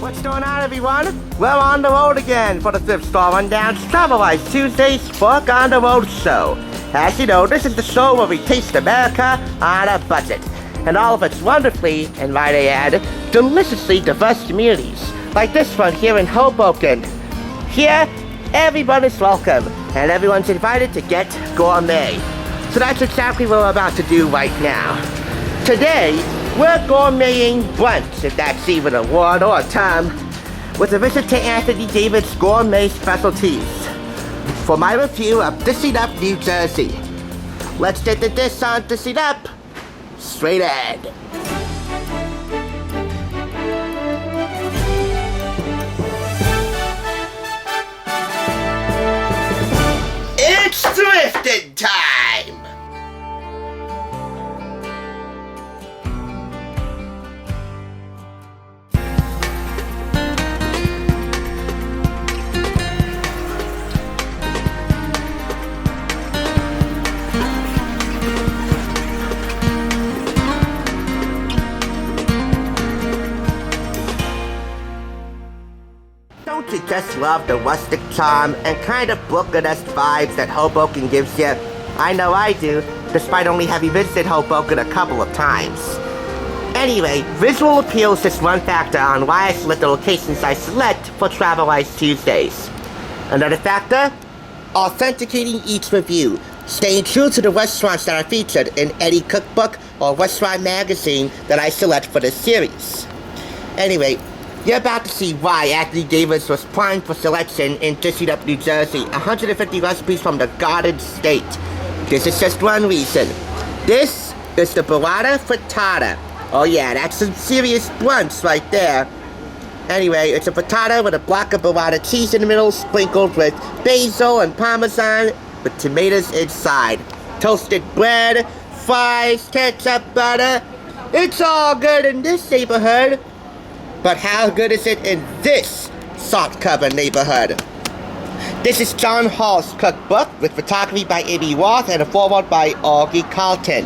What's going on, everyone? We're on the road again for the Thrift Store Rundown, Travelwise Tuesdays, Book on the Roadshow. As you know, this is the show where we taste America on a budget, and all of its wonderfully, and might I add, deliciously diverse communities, like this one here in Hoboken. Here, everyone is welcome, and everyone's invited to get gourmet. So that's exactly what we're about to do right now. Today, we're gourmeting brunch, if that's even a word or a term, with a visit to Anthony David's Gourmet Specialties for my review of Dissing Up, New Jersey. Let's get the dish on Dissing Up straight ahead. It's thrifting time! Don't you just love the rustic charm and kind of Brooklyn-esque vibes that Hoboken gives you? I know I do, despite only having visited Hoboken a couple of times. Anyway, visual appeal is just one factor on why I select the locations I select for Travelwise Tuesdays. Another factor? Authenticating each review, staying true to the restaurants that are featured in any cookbook or restaurant magazine that I select for this series. Anyway, you're about to see why Anthony Davis was primed for selection in Dissing Up, New Jersey. 150 recipes from the Garden State. This is just one reason. This is the Burrata Frittata. Oh yeah, that's some serious brunch right there. Anyway, it's a frittata with a block of burrata cheese in the middle, sprinkled with basil and parmesan, with tomatoes inside. Toasted bread, fries, ketchup, butter. It's all good in this neighborhood. But how good is it in this salt-covered neighborhood? This is John Holl's cookbook with photography by Amy Roth and a foreword by Augie Carlton.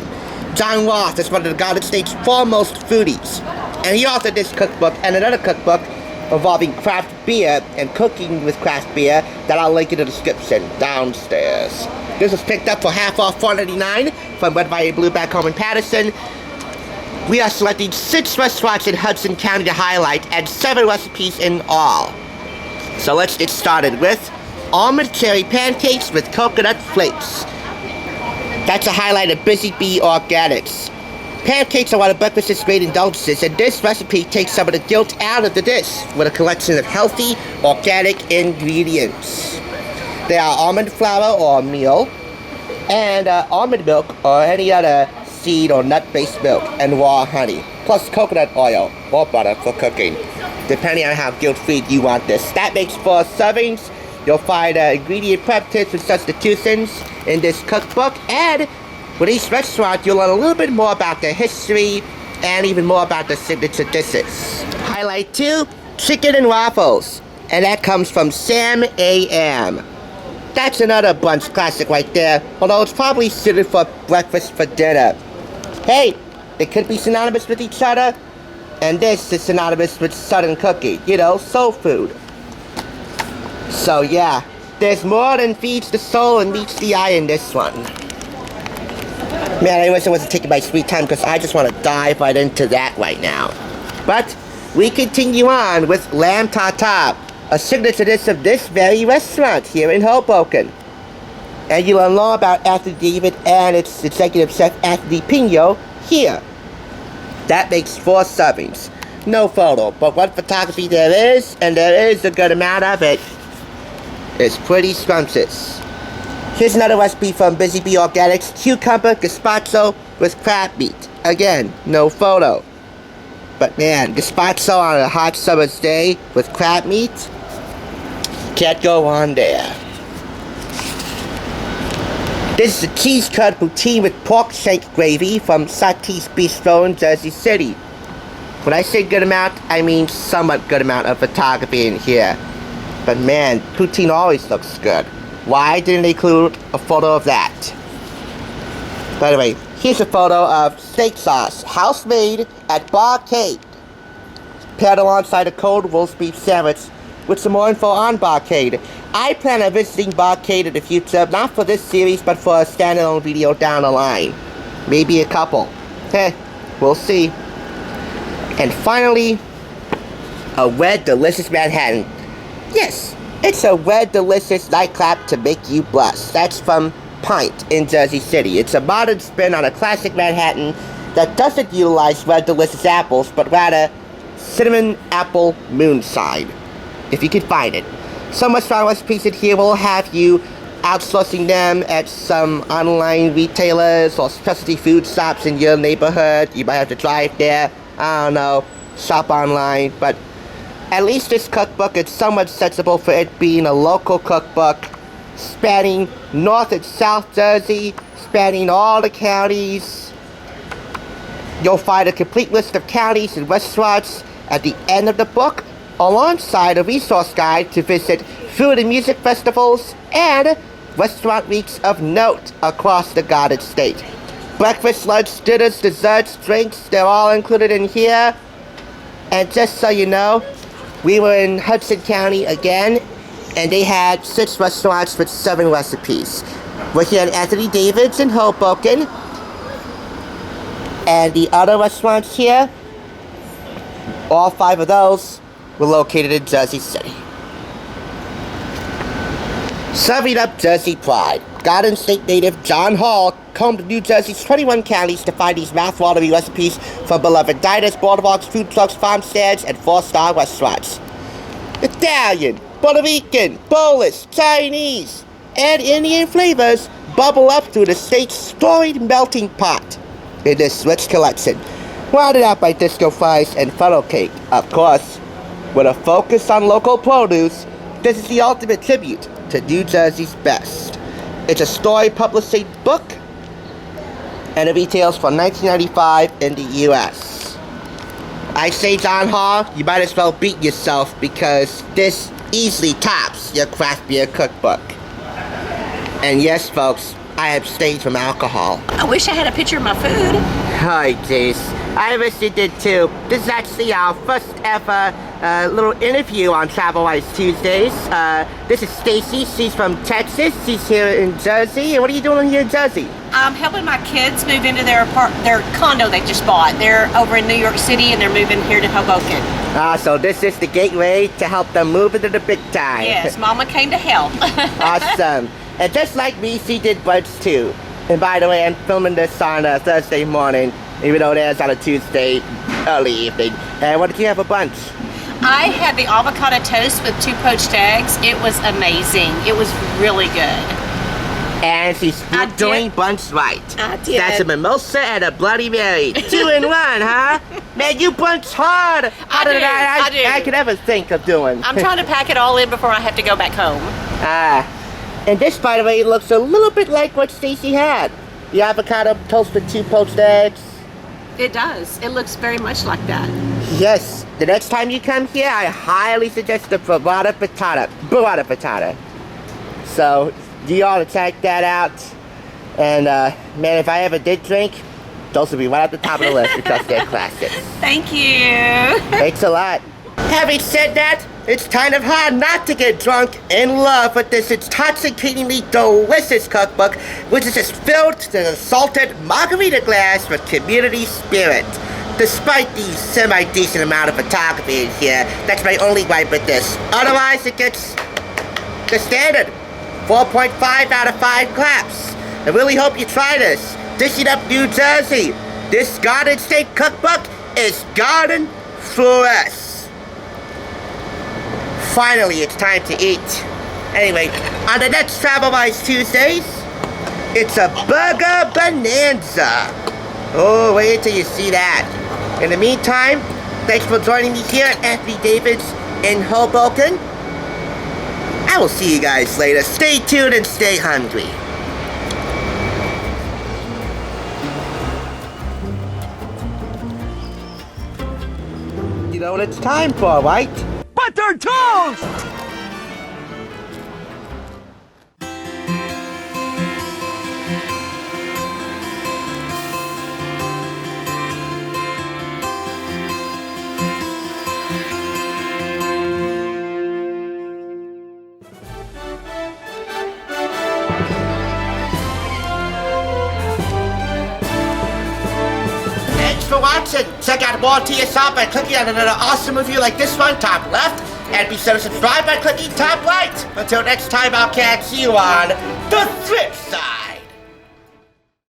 John Roth is one of the Garden State's foremost foodies, and he authored this cookbook and another cookbook involving craft beer and cooking with craft beer that I'll link in the description downstairs. This was picked up for half off $4.99 from Red, White, and Blue back home in Patterson. We are selecting 6 restaurants in Hudson County to highlight and 7 recipes in all. So let's get started with almond cherry pancakes with coconut flakes. That's a highlight of Busy Bee Organics. Pancakes are one of breakfast's great indulgences, and this recipe takes some of the guilt out of the dish with a collection of healthy, organic ingredients. They are almond flour or meal, and almond milk or any other seed or nut-based milk, and raw honey, plus coconut oil or butter for cooking, depending on how guilt-free you want this. That makes 4 servings. You'll find ingredient prep tips and substitutions in this cookbook, and with each restaurant you'll learn a little bit more about their history and even more about their signature dishes. Highlight 2, chicken and waffles, and that comes from Sam A.M. That's another brunch classic right there, although it's probably suited for breakfast for dinner. Hey, they could be synonymous with each other, and this is synonymous with Southern cooking, you know, soul food. So yeah, there's more than feeds the soul and meets the eye in this one. Man, I wish I wasn't taking my sweet time because I just want to dive right into that right now. But we continue on with lamb tartare, a signature dish of this very restaurant here in Hoboken. And you'll learn more about Anthony David and its executive chef Anthony Pino here. That makes 4 servings. No photo, but what photography there is, and there is a good amount of it, is pretty scrumptious. Here's another recipe from Busy Bee Organics, cucumber gazpacho with crab meat. Again, no photo. But man, gazpacho on a hot summer's day with crab meat, can't go on there. This is a cheese curd poutine with pork shank gravy from Satie's Bistro in Jersey City. When I say good amount, I mean somewhat good amount of photography in here. But man, poutine always looks good. Why didn't they include a photo of that? By the way, here's a photo of steak sauce, house made at Barcade. paired alongside a cold roast beef sandwich with some more info on Barcade. I plan on visiting Barcade in the future, not for this series, but for a standalone video down the line. Maybe a couple. We'll see. And finally, a Red Delicious Manhattan. Yes, it's a Red Delicious nightclub to make you blush. That's from Pint in Jersey City. It's a modern spin on a classic Manhattan that doesn't utilize Red Delicious apples, but rather cinnamon apple moonshine, if you can find it. Some restaurant recipes in here will have you outsourcing them at some online retailers or specialty food shops in your neighborhood. You might have to drive there, I don't know, shop online, but at least this cookbook is somewhat sensible for it being a local cookbook spanning North and South Jersey, spanning all the counties. You'll find a complete list of counties and restaurants at the end of the book, alongside a resource guide to visit food and music festivals and restaurant weeks of note across the Garden State. Breakfast, lunch, dinners, desserts, drinks, they're all included in here. And just so you know, we were in Hudson County again, and they had 6 restaurants with 7 recipes. We're here at Anthony David's in Hoboken, and the other restaurants here, all 5 of those were located in Jersey City. Serving up Jersey pride, Garden State native John Holl combed New Jersey's 21 counties to find these mouth-watering recipes from beloved diners, boardwalks, food trucks, farm stands, and 4-star restaurants. Italian, Puerto Rican, Polish, Chinese, and Indian flavors bubble up through the state's storied melting pot in this rich collection, rounded out by disco fries and funnel cake. Of course, with a focus on local produce, this is the ultimate tribute to New Jersey's best. It's a story publishing book, and it retails for $19.95 in the US. I say, John Holl, you might as well beat yourself because this easily tops your craft beer cookbook. And yes, folks, I abstained from alcohol. I wish I had a picture of my food. Hi, Jace. I wish you did too. This is actually our first ever little interview on Travelwise Tuesdays. This is Stacy. She's from Texas. She's here in Jersey. And what are you doing here in Jersey? I'm helping my kids move into their condo they just bought. They're over in New York City and they're moving here to Hoboken. So this is the gateway to help them move into the big time. Yes, Mama came to help. Awesome. And just like me, she did brunch too. And by the way, I'm filming this on a Thursday morning, even though it airs on a Tuesday early evening. And what did you have for brunch? I had the avocado toast with 2 poached eggs. It was amazing. It was really good. And she's doing brunch right. I did. That's a mimosa and a Bloody Mary. 2 in 1, huh? Man, you brunch hard. Harder than I could ever think of doing. I'm trying to pack it all in before I have to go back home. And this, by the way, looks a little bit like what Stacy had. The avocado toast with 2 poached eggs. It does. It looks very much like that. Yes. The next time you come here, I highly suggest the Burrata Frittata. So, you ought to check that out. And, man, if I ever did drink, those would be right at the top of the list because they're classics. Thank you. Thanks a lot. Having said that, it's kind of hard not to get drunk in love with this intoxicatingly delicious cookbook, which is just filled to the salted margarita glass with community spirit. Despite the semi-decent amount of photography in here, that's my only gripe with this. Otherwise, it gets the standard 4.5 out of 5 claps. I really hope you try this. Dishing up New Jersey. This Garden State cookbook is garden for us. Finally, it's time to eat. Anyway, on the next Travelwise Tuesdays, it's a burger bonanza. Oh, wait till you see that. In the meantime, thanks for joining me here at Anthony David's in Hoboken. I will see you guys later. Stay tuned and stay hungry. You know what it's time for, right? Butter toast! watching. Check out more TSR by clicking on another awesome review like this one, top left. And be sure to subscribe by clicking top right. Until next time, I'll catch you on the Thrift Side.